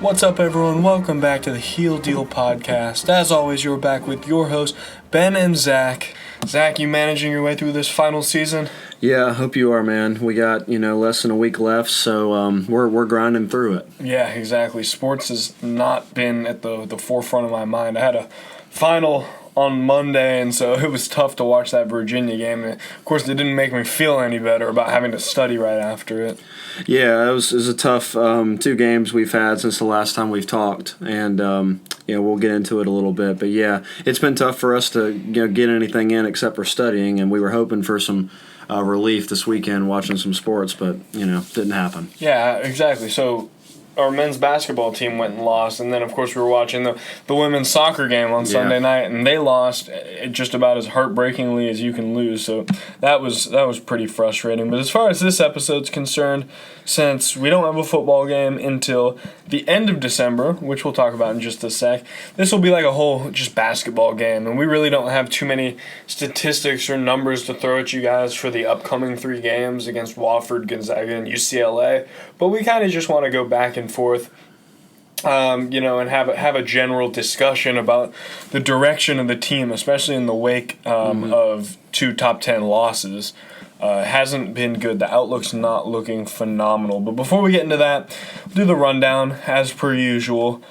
What's up, everyone? Welcome back to the Heel Deal Podcast. As always, you're back with your hosts, Ben and Zach. Zach, you managing your way through this final season? Yeah, I hope you are, man. We got, less than a week left, so we're grinding through it. Yeah, exactly. Sports has not been at the forefront of my mind. I had a final on Monday, and so it was tough to watch that Virginia game. And of course, it didn't make me feel any better about having to study right after it. Yeah, it was a tough 2 games we've had since the last time we've talked, and we'll get into it a little bit. But yeah, it's been tough for us to get anything in except for studying, and we were hoping for some relief this weekend watching some sports, but didn't happen. Yeah, exactly. So our men's basketball team went and lost, and then of course we were watching the women's soccer game on Sunday night, and they lost just about as heartbreakingly as you can lose. So that was pretty frustrating. But as far as this episode's concerned, since we don't have a football game until the end of December, which we'll talk about in just a sec, this will be like a whole just basketball game, and we really don't have too many statistics or numbers to throw at you guys for the upcoming 3 games against Wofford, Gonzaga, and UCLA. But we kind of just want to go back and forth, and have a general discussion about the direction of the team, especially in the wake of 2 top 10 losses. Hasn't been good. The outlook's not looking phenomenal. But before we get into that, we'll do the rundown as per usual.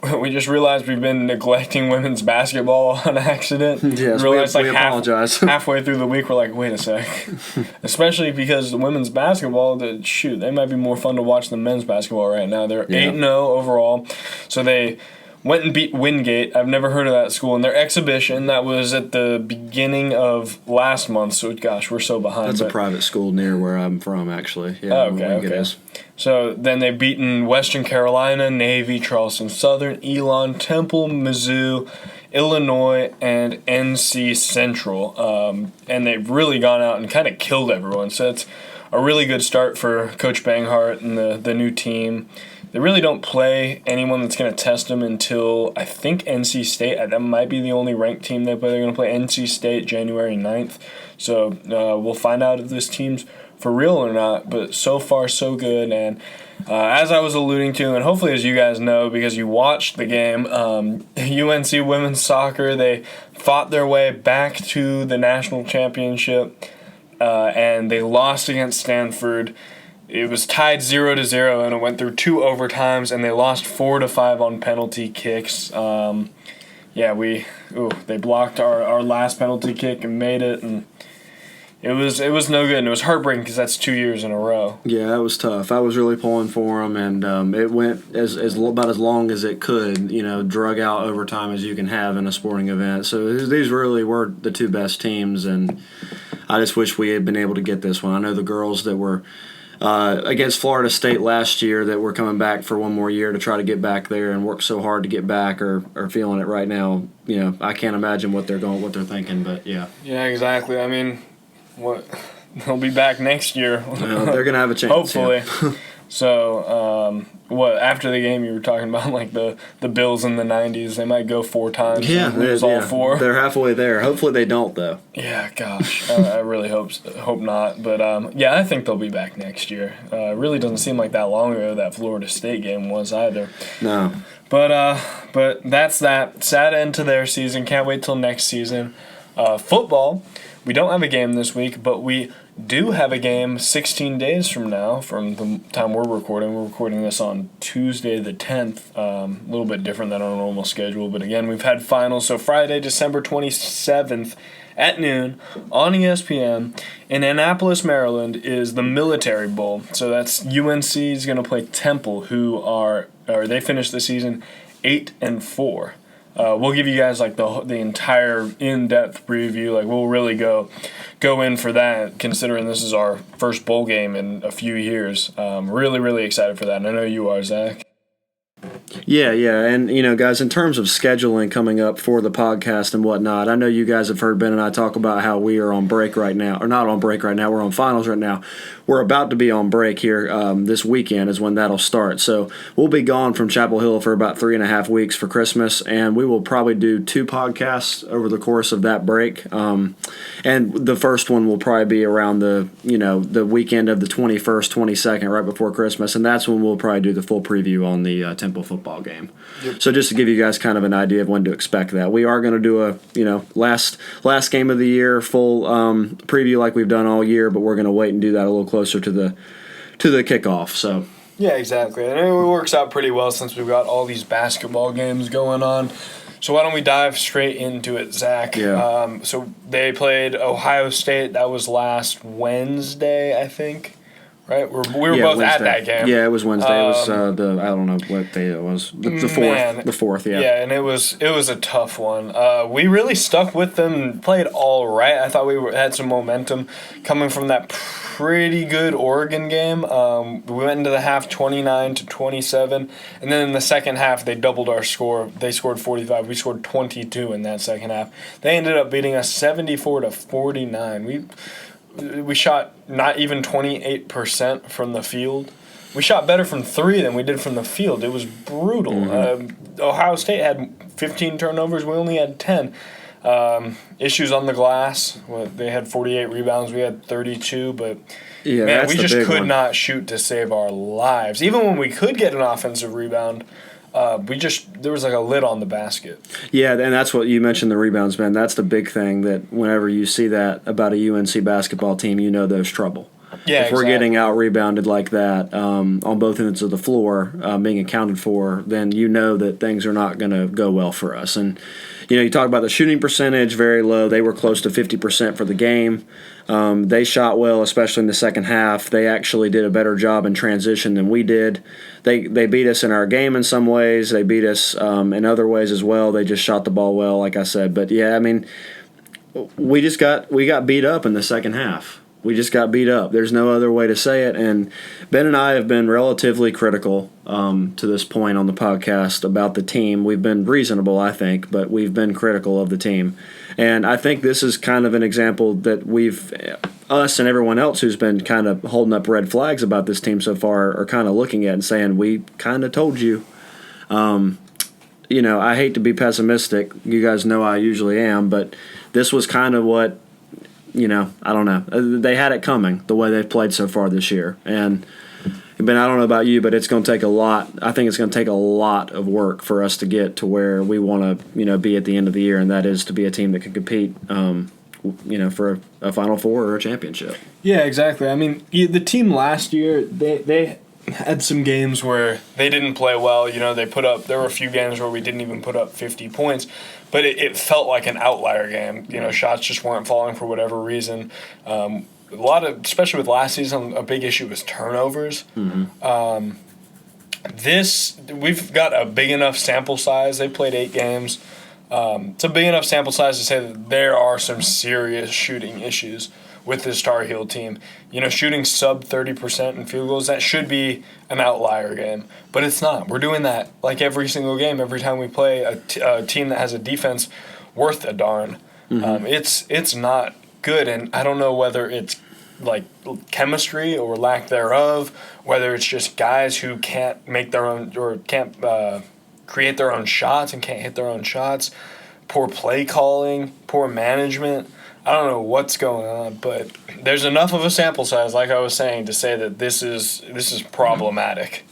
We just realized we've been neglecting women's basketball on accident. Yes, we apologize. Halfway through the week, we're like, wait a sec. Especially because the women's basketball, they might be more fun to watch than men's basketball right now. They're 8-0 overall, so they went and beat Wingate. I've never heard of that school. In their exhibition, that was at the beginning of last month. So, gosh, we're so behind. That's a private school near where I'm from, actually. Yeah, okay. So then they've beaten Western Carolina, Navy, Charleston Southern, Elon, Temple, Mizzou, Illinois, and NC Central. And they've really gone out and kind of killed everyone. So it's a really good start for Coach Banghart and the new team. They really don't play anyone that's going to test them until, I think, NC State. That might be the only ranked team they play. They're going to play NC State January 9th. So we'll find out if this team's for real or not. But so far, so good. And as I was alluding to, and hopefully as you guys know because you watched the game, UNC women's soccer, they fought their way back to the national championship, and they lost against Stanford. It was tied 0-0, and it went through 2 overtimes, and they lost 4-5 on penalty kicks. They blocked our last penalty kick and made it, and it was no good. And it was heartbreaking because that's 2 years in a row. Yeah, it was tough. I was really pulling for them, and it went about as long as it could. Drug out overtime as you can have in a sporting event. So these really were the 2 best teams, and I just wish we had been able to get this one. I know the girls that were against Florida State last year that we're coming back for one more year to try to get back there and work so hard to get back are feeling it right now. I can't imagine what they're thinking, but yeah. Yeah, exactly. I mean, they'll be back next year. They're going to have a chance. Hopefully. Yeah. So, after the game you were talking about, like the Bills in the 90s, they might go 4 times and lose all 4. They're halfway there. Hopefully they don't, though. Yeah, gosh. I really hope not. But, I think they'll be back next year. It really doesn't seem like that long ago that Florida State game was either. No. But that's that. Sad end to their season. Can't wait till next season. Football, we don't have a game this week, but we do have a game 16 days from now from the time we're recording. We're recording this on Tuesday the 10th, a little bit different than our normal schedule. But again, we've had finals. So Friday, December 27th at noon on ESPN in Annapolis, Maryland is the Military Bowl. So that's UNC is going to play Temple, they finished the season 8-4. We'll give you guys like the entire in-depth preview. Like we'll really go in for that, considering this is our first bowl game in a few years. Really, really excited for that, and I know you are, Zach. Yeah, and guys, in terms of scheduling coming up for the podcast and whatnot, I know you guys have heard Ben and I talk about how we are on break right now, or not on break right now. We're on finals right now. We're about to be on break here. This weekend is when that'll start. So we'll be gone from Chapel Hill for about 3.5 weeks for Christmas, and we will probably do 2 podcasts over the course of that break. And the first one will probably be around the weekend of the 21st, 22nd, right before Christmas, and that's when we'll probably do the full preview on the Temple football game. Yep. So just to give you guys kind of an idea of when to expect that, we are going to do a last game of the year full preview like we've done all year, but we're going to wait and do that a little closer to the kickoff. So yeah, exactly, and it works out pretty well since we've got all these basketball games going on. So why don't we dive straight into it, Zach? Yeah. So they played Ohio State. That was last Wednesday, I think. Right? We were both Wednesday. At that game. Yeah, it was Wednesday. It was I don't know what day it was. The 4th. The 4th, yeah. Yeah, and it was a tough one. We really stuck with them, played all right. I thought we had some momentum coming from that pretty good Oregon game. We went into the half 29-27, and then in the second half they doubled our score. They scored 45. We scored 22 in that second half. They ended up beating us 74-49. We shot not even 28% from the field. We shot better from 3 than we did from the field. It was brutal. Mm-hmm. Ohio State had 15 turnovers. We only had 10. Issues on the glass. They had 48 rebounds. We had 32. But, man, we just could not shoot to save our lives. Even when we could get an offensive rebound, there was like a lid on the basket. Yeah, and that's what you mentioned, the rebounds, man. That's the big thing, that whenever you see that about a UNC basketball team, there's trouble. Yeah, if we're getting out-rebounded like that on both ends of the floor, being accounted for, then that things are not going to go well for us. And, you talk about the shooting percentage, very low. They were close to 50% for the game. They shot well, especially in the second half. They actually did a better job in transition than we did. They beat us in our game in some ways. They beat us in other ways as well. They just shot the ball well, like I said. But, yeah, I mean, we got beat up in the second half. We just got beat up. There's no other way to say it. And Ben and I have been relatively critical to this point on the podcast about the team. We've been reasonable, I think, but we've been critical of the team. And I think this is kind of an example that us and everyone else who's been kind of holding up red flags about this team so far are kind of looking at and saying, we kind of told you. I hate to be pessimistic. You guys know I usually am, but this was kind of what, I don't know. They had it coming the way they've played so far this year. And, Ben, I don't know about you, but it's going to take a lot. I think it's going to take a lot of work for us to get to where we want to, be at the end of the year, and that is to be a team that can compete, for a Final Four or a championship. Yeah, exactly. I mean, the team last year, they had some games where they didn't play well. There were a few games where we didn't even put up 50 points. But it felt like an outlier game. Shots just weren't falling for whatever reason. Especially with last season, a big issue was turnovers. Mm-hmm. We've got a big enough sample size. They played 8 games. It's a big enough sample size to say that there are some serious shooting issues with this Tar Heel team. Shooting sub 30% in field goals, that should be an outlier game. But it's not. We're doing that like every single game, every time we play a team that has a defense worth a darn. Mm-hmm. It's not good, and I don't know whether it's like chemistry or lack thereof, whether it's just guys who can't make their own or can't create their own shots and can't hit their own shots, poor play calling, poor management. I don't know what's going on, but there's enough of a sample size, like I was saying, to say that this is problematic.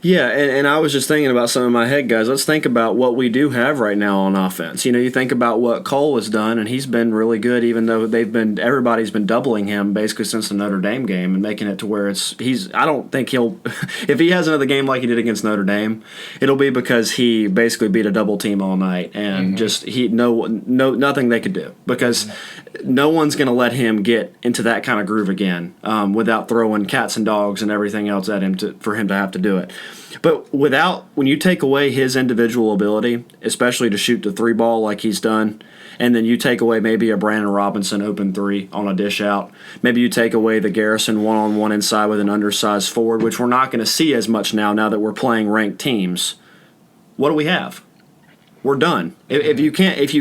Yeah, and I was just thinking about some in my head, guys. Let's think about what we do have right now on offense. You think about what Cole has done, and he's been really good, even though everybody's been doubling him basically since the Notre Dame game and making it to where I don't think he'll if he has another game like he did against Notre Dame, it'll be because he basically beat a double team all night and just nothing they could do, because no one's going to let him get into that kind of groove again without throwing cats and dogs and everything else at him for him to have to do it. But when you take away his individual ability, especially to shoot the 3 ball like he's done, and then you take away maybe a Brandon Robinson open 3 on a dish out, maybe you take away the Garrison one-on-one inside with an undersized forward, which we're not going to see as much now that we're playing ranked teams. what do we have? We're done. If you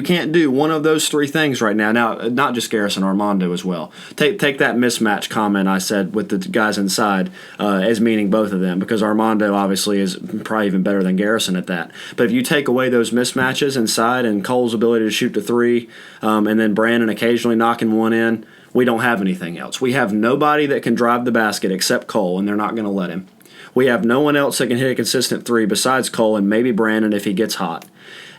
can't do one of those three things right now, not just Garrison, Armando as well. Take that mismatch comment I said with the guys inside as meaning both of them, because Armando obviously is probably even better than Garrison at that. But if you take away those mismatches inside and Cole's ability to shoot the three, and then Brandon occasionally knocking one in, we don't have anything else. We have nobody that can drive the basket except Cole, and they're not going to let him. We have no one else that can hit a consistent three besides Cole and maybe Brandon if he gets hot.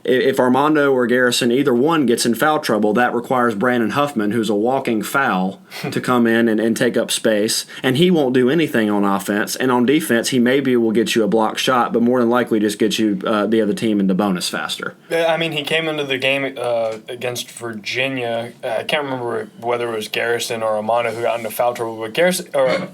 If Armando or Garrison, either one, gets in foul trouble, that requires Brandon Huffman, who's a walking foul, to come in and take up space. And he won't do anything on offense. And on defense, he maybe will get you a block shot, but more than likely just get you the other team into bonus faster. I mean, he came into the game against Virginia. I can't remember whether it was Garrison or Armando who got into foul trouble, but Garrison or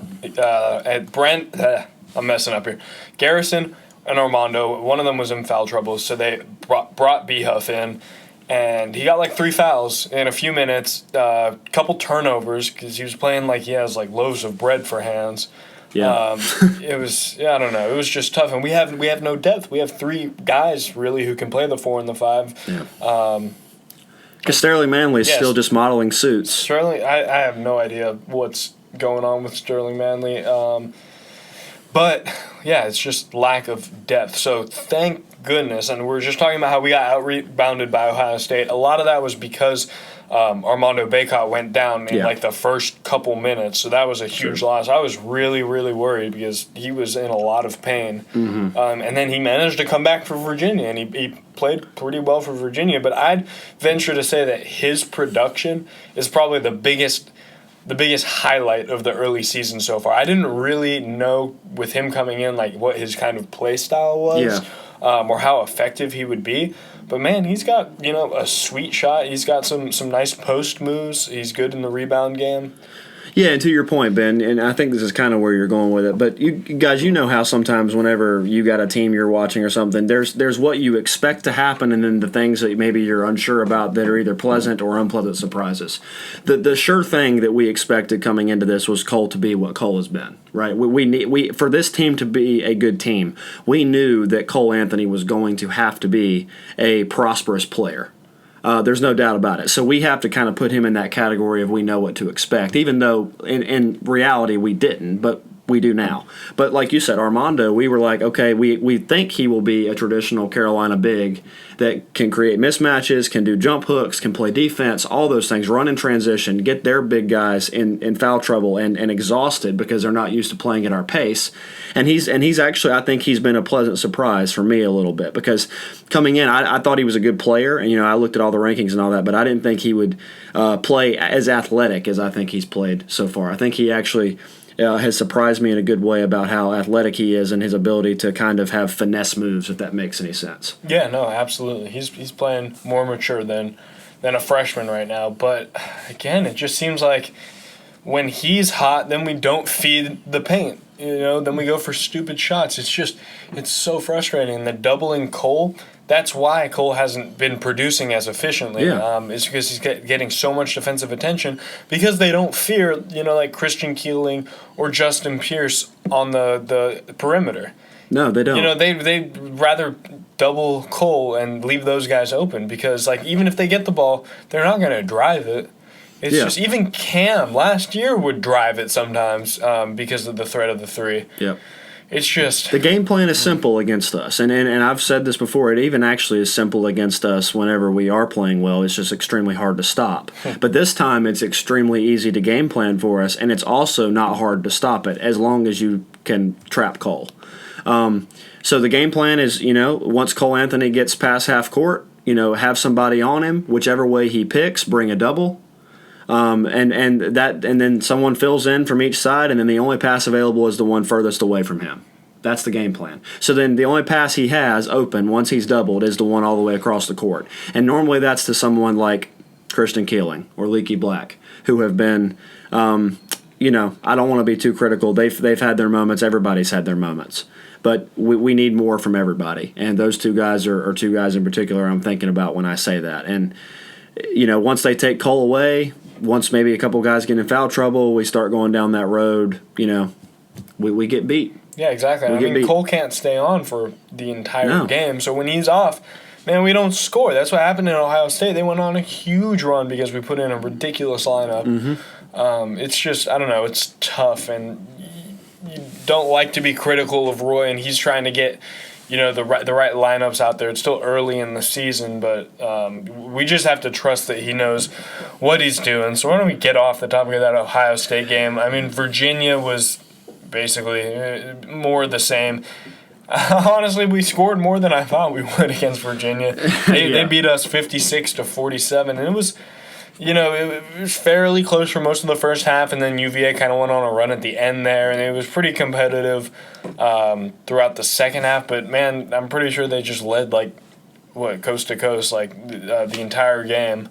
I'm messing up here. Garrison and Armando, one of them was in foul trouble, so they brought B-Huff in, and he got like 3 fouls in a few minutes, couple turnovers, because he was playing like he has like loaves of bread for hands. Yeah. It was, I don't know, it was just tough, and we have no depth. We have 3 guys, really, who can play the 4 and the 5. Yeah. Because Sterling Manley is still just modeling suits. Sterling, I have no idea what's going on with Sterling Manley. But, yeah, it's just lack of depth. So, thank goodness. And we're just talking about how we got out-rebounded by Ohio State. A lot of that was because Armando Bacot went down in, like, the first couple minutes. So, that was a huge loss. I was really, really worried because he was in a lot of pain. Mm-hmm. And then he managed to come back for Virginia, and he played pretty well for Virginia. But I'd venture to say that his production is probably the biggest highlight of the early season so far. I didn't really know with him coming in like what his kind of play style was, or how effective he would be. But man, he's got a sweet shot. He's got some nice post moves. He's good in the rebound game. Yeah, and to your point, Ben, and I think this is kind of where you're going with it, but you guys, how sometimes whenever you got a team you're watching or something, there's what you expect to happen, and then the things that maybe you're unsure about that are either pleasant or unpleasant surprises. The sure thing that we expected coming into this was Cole to be what Cole has been, right? We for this team to be a good team, we knew that Cole Anthony was going to have to be a prosperous player. There's no doubt about it. So we have to kind of put him in that category of we know what to expect, even though in reality we didn't, but we do now. But like you said, Armando, we were like, okay, we think he will be a traditional Carolina big that can create mismatches, can do jump hooks, can play defense, all those things, run in transition, get their big guys in foul trouble and exhausted because they're not used to playing at our pace. And he's actually, I think he's been a pleasant surprise for me a little bit, because coming in, I thought he was a good player, and I looked at all the rankings and all that, but I didn't think he would play as athletic as I think he's played so far. I think he actually has surprised me in a good way about how athletic he is and his ability to kind of have finesse moves, if that makes any sense. Yeah, no, absolutely. He's playing more mature than a freshman right now. But, again, it just seems like when he's hot, then we don't feed the paint. Then we go for stupid shots. It's so frustrating. And the doubling Cole, that's why Cole hasn't been producing as efficiently. Yeah. It's because he's getting so much defensive attention because they don't fear, like Christian Keeling or Justin Pierce on the perimeter. No, they don't. They'd rather double Cole and leave those guys open because, even if they get the ball, they're not going to drive it. It's just, even Cam last year would drive it sometimes because of the threat of the three. Yep. It's just... The game plan is simple against us, and I've said this before, it even actually is simple against us whenever we are playing well. It's just extremely hard to stop. But this time it's extremely easy to game plan for us, and it's also not hard to stop it as long as you can trap Cole. So the game plan is, once Cole Anthony gets past half court, have somebody on him, whichever way he picks, bring a double. And then someone fills in from each side, and then the only pass available is the one furthest away from him. That's the game plan. So then the only pass he has open once he's doubled is the one all the way across the court. And normally that's to someone like Christian Keeling or Leaky Black, who have been, I don't want to be too critical. They've had their moments. Everybody's had their moments. But we need more from everybody. And those two guys are 2 guys in particular I'm thinking about when I say that. And, once they take Cole away, once maybe a couple guys get in foul trouble, we start going down that road, we get beat. Yeah, exactly. I mean, Cole can't stay on for the entire game, so when he's off, man, we don't score. That's what happened in Ohio State. They went on a huge run because we put in a ridiculous lineup. It's just, I don't know, it's tough, and you don't like to be critical of Roy, and he's trying to get, the right lineups out there. It's still early in the season, but we just have to trust that he knows what he's doing. So why don't we get off the topic of that Ohio State game? I mean, Virginia was basically more the same. Honestly, we scored more than I thought we would against Virginia. They beat us 56-47, and it was, it was fairly close for most of the first half, and then UVA kind of went on a run at the end there, and it was pretty competitive throughout the second half. But man, I'm pretty sure they just led coast to coast the entire game.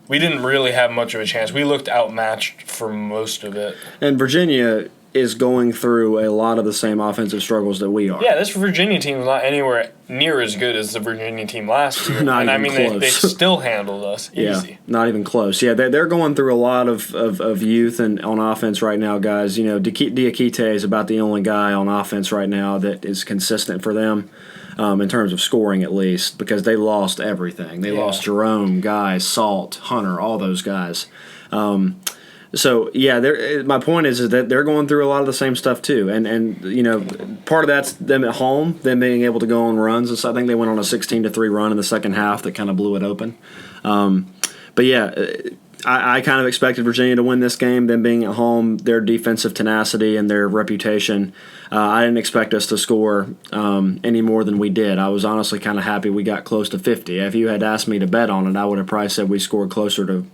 We didn't really have much of a chance. We looked outmatched for most of it. And Virginia is going through a lot of the same offensive struggles that we are. Yeah, this Virginia team is not anywhere near as good as the Virginia team last year. They still handled us easy. Yeah, not even close. Yeah, they're going through a lot of youth and on offense right now, guys. Diakite is about the only guy on offense right now that is consistent for them in terms of scoring at least, because they lost everything. They lost Jerome, Guy, Salt, Hunter, all those guys. So, my point is that they're going through a lot of the same stuff too. And part of that's them at home, them being able to go on runs. So I think they went on a 16-3 run in the second half that kind of blew it open. I kind of expected Virginia to win this game, them being at home, their defensive tenacity and their reputation. I didn't expect us to score any more than we did. I was honestly kind of happy we got close to 50. If you had asked me to bet on it, I would have probably said we scored closer to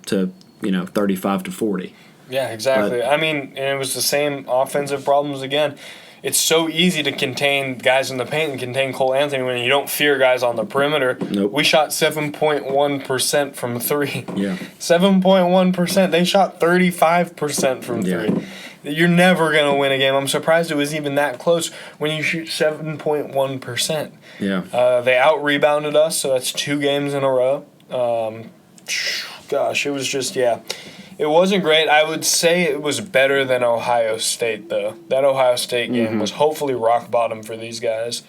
35-40. Yeah, exactly. And it was the same offensive problems again. It's so easy to contain guys in the paint and contain Cole Anthony when you don't fear guys on the perimeter. Nope. We shot 7.1% from three. Yeah. 7.1%. They shot 35% from three. Yeah. You're never going to win a game. I'm surprised it was even that close when you shoot 7.1%. Yeah. They out-rebounded us, so that's 2 games in a row. Gosh, it was just, It wasn't great. I would say it was better than Ohio State, though. That Ohio State game was hopefully rock bottom for these guys.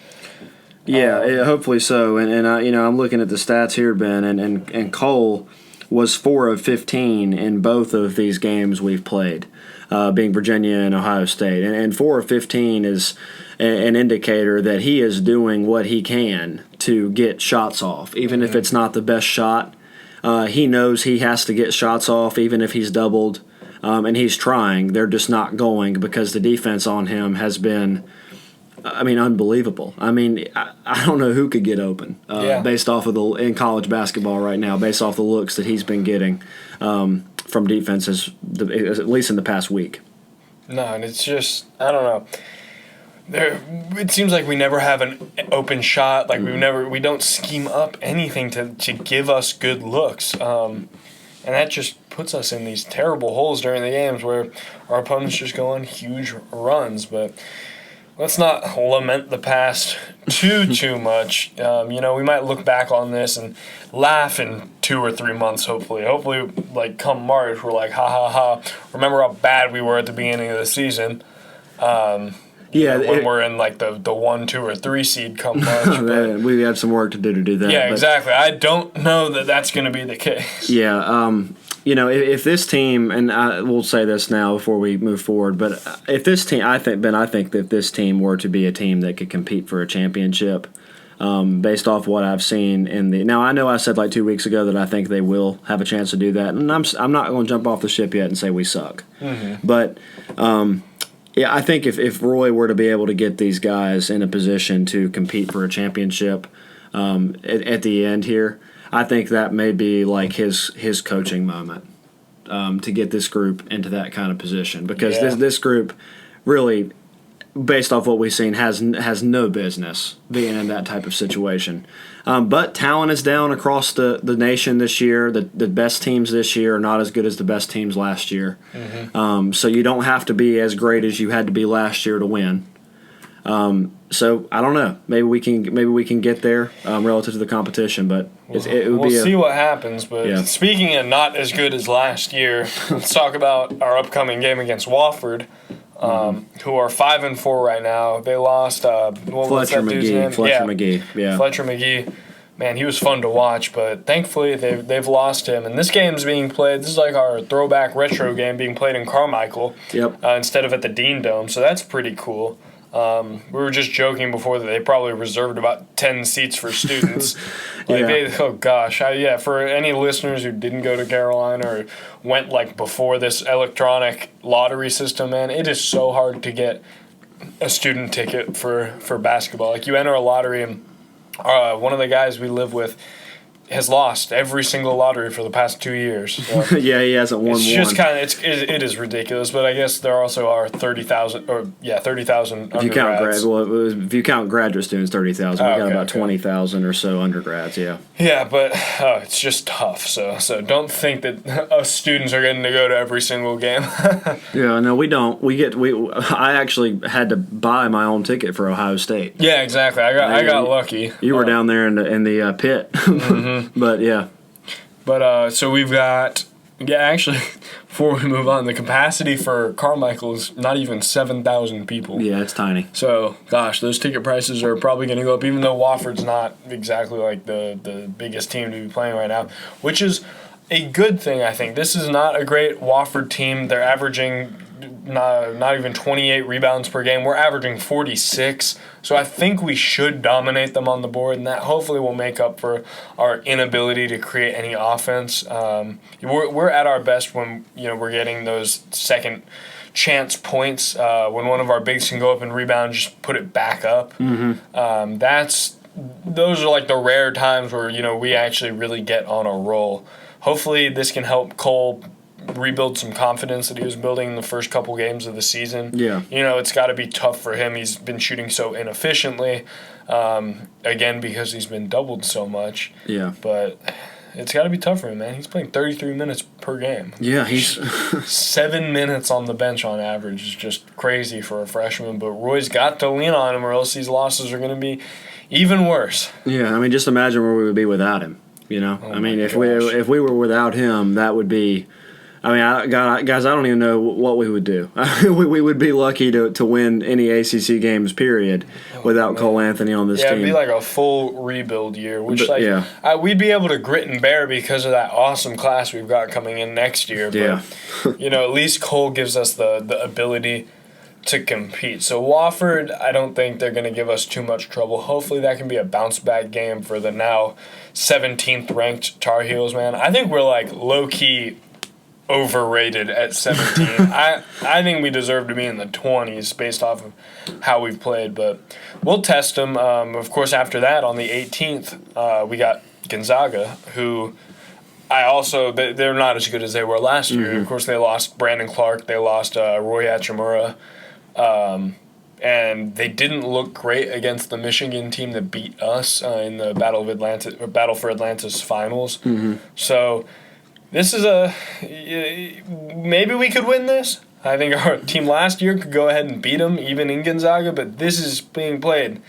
Yeah, hopefully so. And I'm looking at the stats here, Ben, and Cole was 4 of 15 in both of these games we've played, being Virginia and Ohio State. And 4 of 15 is an indicator that he is doing what he can to get shots off, even if it's not the best shot. He knows he has to get shots off even if he's doubled, and he's trying. They're just not going because the defense on him has been, unbelievable. I don't know who could get open based off of in college basketball right now, based off the looks that he's been getting from defenses, at least in the past week. No, and it's just, I don't know. It seems like we never have an open shot. Like we don't scheme up anything to give us good looks, and that just puts us in these terrible holes during the games where our opponents just go on huge runs. But let's not lament the past too much. We might look back on this and laugh in 2 or 3 months. Hopefully, come March, we're like, ha ha ha. Remember how bad we were at the beginning of the season. When we're in the 1, 2, or 3 seed come March. We have some work to do that. Yeah, exactly. I don't know that that's going to be the case. Yeah. If this team, and we'll say this now before we move forward, but if this team, I think that if this team were to be a team that could compete for a championship, based off what I've seen now I know I said 2 weeks ago that I think they will have a chance to do that, and I'm not going to jump off the ship yet and say we suck, but. I think if Roy were to be able to get these guys in a position to compete for a championship at the end here, I think that may be his coaching moment to get this group into that kind of position, because this group really, based off what we've seen, has no business being in that type of situation. But talent is down across the nation this year. The best teams this year are not as good as the best teams last year. So you don't have to be as great as you had to be last year to win. So I don't know. Maybe we can get there relative to the competition, but we'll see what happens. But speaking of not as good as last year, let's talk about our upcoming game against Wofford. who are 5-4 right now. They lost Fletcher McGee. Yeah. Fletcher McGee. Man, he was fun to watch, but thankfully they've lost him. And this game's being played. This is like our throwback retro game being played in Carmichael instead of at the Dean Dome. So that's pretty cool. We were just joking before that they probably reserved about 10 seats for students. For any listeners who didn't go to Carolina or went like before this electronic lottery system, man, it is so hard to get a student ticket for basketball. Like you enter a lottery and one of the guys we live with has lost every single lottery for the past 2 years. So yeah, he hasn't won one. It's just kind of it is ridiculous, but I guess there also are 30,000 undergrads. If you count graduate students, 30,000. We got about 20,000 or so undergrads. Yeah. Yeah, but it's just tough. So don't think that us students are getting to go to every single game. Yeah, no, we don't. I actually had to buy my own ticket for Ohio State. Yeah, exactly. I got lucky. You were down there in the pit. Mm-hmm. But yeah. But so we've got actually before we move on, the capacity for Carmichael is not even 7,000 people. Yeah, it's tiny. So gosh, those ticket prices are probably going to go up, even though Wofford's not exactly like the biggest team to be playing right now, which is a good thing, I think. This is not a great Wofford team. They're averaging not even 28 rebounds per game. We're averaging 46. So I think we should dominate them on the board, and that hopefully will make up for our inability to create any offense. We're at our best when we're getting those second chance points. When one of our bigs can go up and rebound, just put it back up. Mm-hmm. Those are like the rare times where we actually really get on a roll. Hopefully this can help Cole rebuild some confidence that he was building in the first couple games of the season. Yeah. It's got to be tough for him. He's been shooting so inefficiently, again, because he's been doubled so much. Yeah. But it's got to be tough for him, man. He's playing 33 minutes per game. Yeah, he's 7 minutes on the bench on average is just crazy for a freshman. But Roy's got to lean on him, or else these losses are going to be even worse. Yeah, I mean, just imagine where we would be without him. If we were without him, that would be. Guys, I don't even know what we would do. we would be lucky to win any ACC games, period, without Cole Anthony on this team. Yeah, it'd be like a full rebuild year, we'd be able to grit and bear because of that awesome class we've got coming in next year. But, at least Cole gives us the ability to compete. So Wofford, I don't think they're going to give us too much trouble. Hopefully that can be a bounce-back game for the now 17th ranked Tar Heels, man. I think we're like low-key overrated at 17. I think we deserve to be in the 20s based off of how we've played, but we'll test them. Of course, after that, on the 18th, we got Gonzaga, who they're not as good as they were last year. Mm-hmm. Of course, they lost Brandon Clark. They lost Roy Hachimura. And they didn't look great against the Michigan team that beat us in the Battle for Atlantis finals. Mm-hmm. So this is maybe we could win this. I think our team last year could go ahead and beat them, even in Gonzaga, but this is being played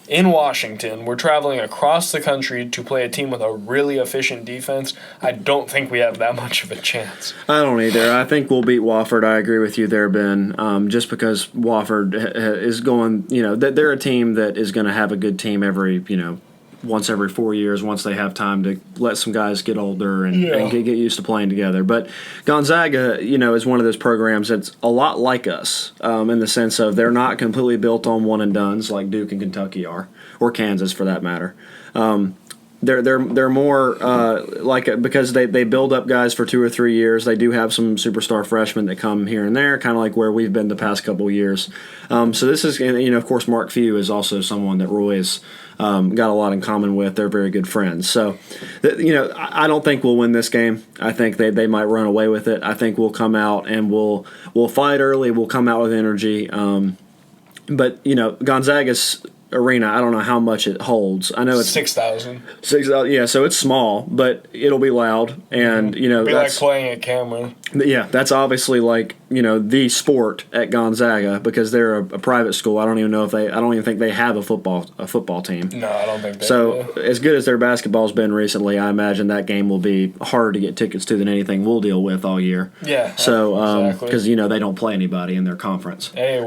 in Washington. We're traveling across the country to play a team with a really efficient defense. I don't think we have that much of a chance. I don't either. I think we'll beat Wofford. I agree with you there, Ben, just because Wofford is going, they're a team that is going to have a good team once every 4 years, once they have time to let some guys get older and get used to playing together. But Gonzaga, is one of those programs that's a lot like us in the sense of they're not completely built on one-and-dones like Duke and Kentucky are, or Kansas for that matter. They're more because they build up guys for 2 or 3 years. They do have some superstar freshmen that come here and there, kind of like where we've been the past couple of years. So this is, of course, Mark Few is also someone that Roy's got a lot in common with. They're very good friends. So, I don't think we'll win this game. I think they might run away with it. I think we'll come out and we'll fight early. We'll come out with energy. But Gonzaga's arena, I don't know how much it holds. I know it's 6,000. 6,000, yeah. So it's small, but it'll be loud, and it'll be like playing at Cameron. Yeah, that's obviously like, the sport at Gonzaga because they're a private school. I don't even think they have a football team. No, I don't think they So do. as good as their basketball's been recently, I imagine that game will be harder to get tickets to than anything we'll deal with all year. Yeah. So exactly. because they don't play anybody in their conference. Hey,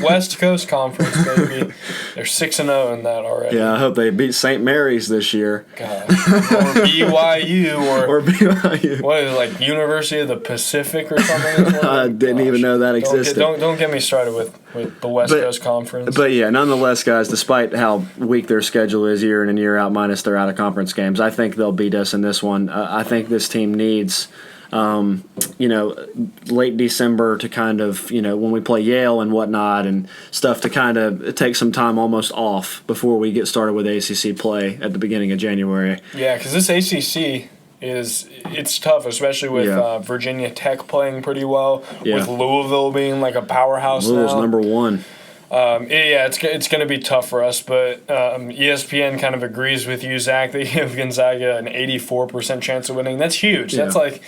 West Coast Conference, baby. They're 6-0 in that already. Yeah, I hope they beat St. Mary's this year. God. Or BYU Or BYU. What is it, like University of the Pacific or something? I didn't even know that existed. Don't get me started with the West Coast Conference. But yeah, nonetheless, guys, despite how weak their schedule is year in and year out, minus their out-of-conference games, I think they'll beat us in this one. I think this team needs, late December to kind of, when we play Yale and whatnot and stuff to kind of take some time almost off before we get started with ACC play at the beginning of January. Yeah, because this ACC it's tough, especially with Virginia Tech playing pretty well, with Louisville being like a powerhouse Louisville's now. number one. It's going to be tough for us, but ESPN kind of agrees with you, Zach. They give Gonzaga an 84% chance of winning. That's huge. Yeah. That's like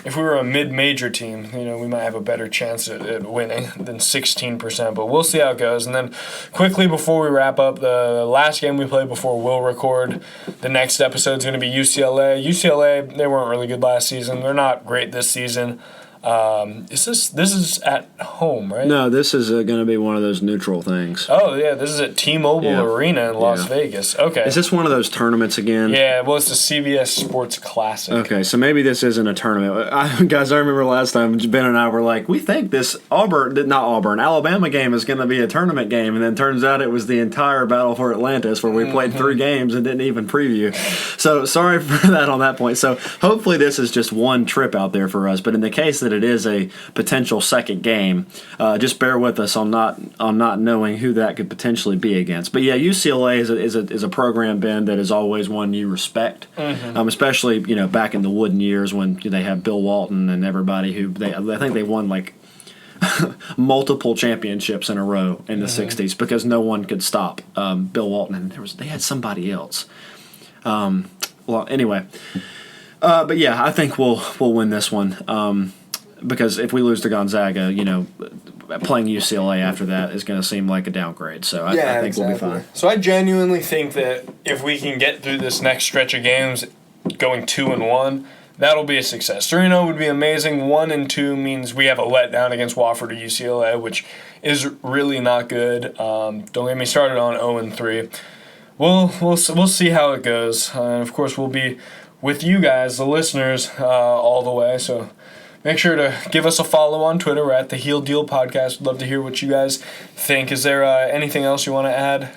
if we were a mid-major team, we might have a better chance at winning than 16%, but we'll see how it goes. And then quickly before we wrap up, the last game we played before we'll record, the next episode is going to be UCLA. UCLA, they weren't really good last season. They're not great this season. This is at home, right? No, this is going to be one of those neutral things. Oh, yeah, this is at T-Mobile Arena in Las Vegas. Okay. Is this one of those tournaments again? Yeah, well, it's the CBS Sports Classic. Okay, so maybe this isn't a tournament. Guys, I remember last time Ben and I were like, we think this Alabama game is going to be a tournament game, and then turns out it was the entire Battle for Atlantis where we played 3 games and didn't even preview. So sorry for that on that point. So hopefully this is just one trip out there for us, but in the case that it is a potential second game, just bear with us on not knowing who that could potentially be against. But yeah, UCLA is a program, Ben, that is always one you respect, especially back in the Wooden years when they have Bill Walton and everybody I think they won like multiple championships in a row in the 60s because no one could stop Bill Walton, and they had somebody else. Well, anyway, but yeah, I think we'll win this one. Because if we lose to Gonzaga, playing UCLA after that is going to seem like a downgrade. So I think we'll be fine. So I genuinely think that if we can get through this next stretch of games going 2-1, that'll be a success. 3-0 would be amazing. 1-2 means we have a letdown against Wofford or UCLA, which is really not good. Don't get me started on 0-3. We'll see how it goes. And of course, we'll be with you guys, the listeners, all the way. So make sure to give us a follow on Twitter. We're at the Heel Deal Podcast. We'd love to hear what you guys think. Is there anything else you want to add?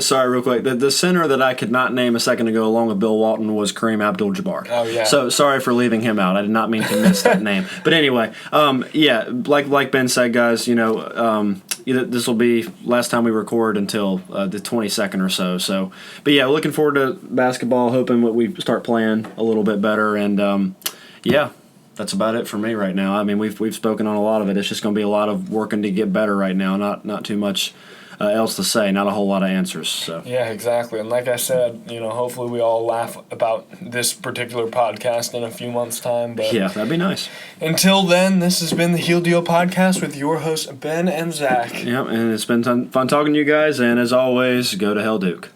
Sorry, real quick. The center that I could not name a second ago along with Bill Walton was Kareem Abdul-Jabbar. Oh, yeah. So sorry for leaving him out. I did not mean to miss that name. But anyway, like Ben said, guys, this will be last time we record until the 22nd or so. So, but yeah, looking forward to basketball, hoping that we start playing a little bit better. And, that's about it for me right now. I mean, we've spoken on a lot of it. It's just going to be a lot of working to get better right now. Not too much else to say. Not a whole lot of answers. So yeah, exactly. And like I said, hopefully we all laugh about this particular podcast in a few months' time. But yeah, that'd be nice. Until then, this has been the Heel Deal Podcast with your hosts Ben and Zach. Yep, and it's been fun talking to you guys. And as always, go to hell, Duke.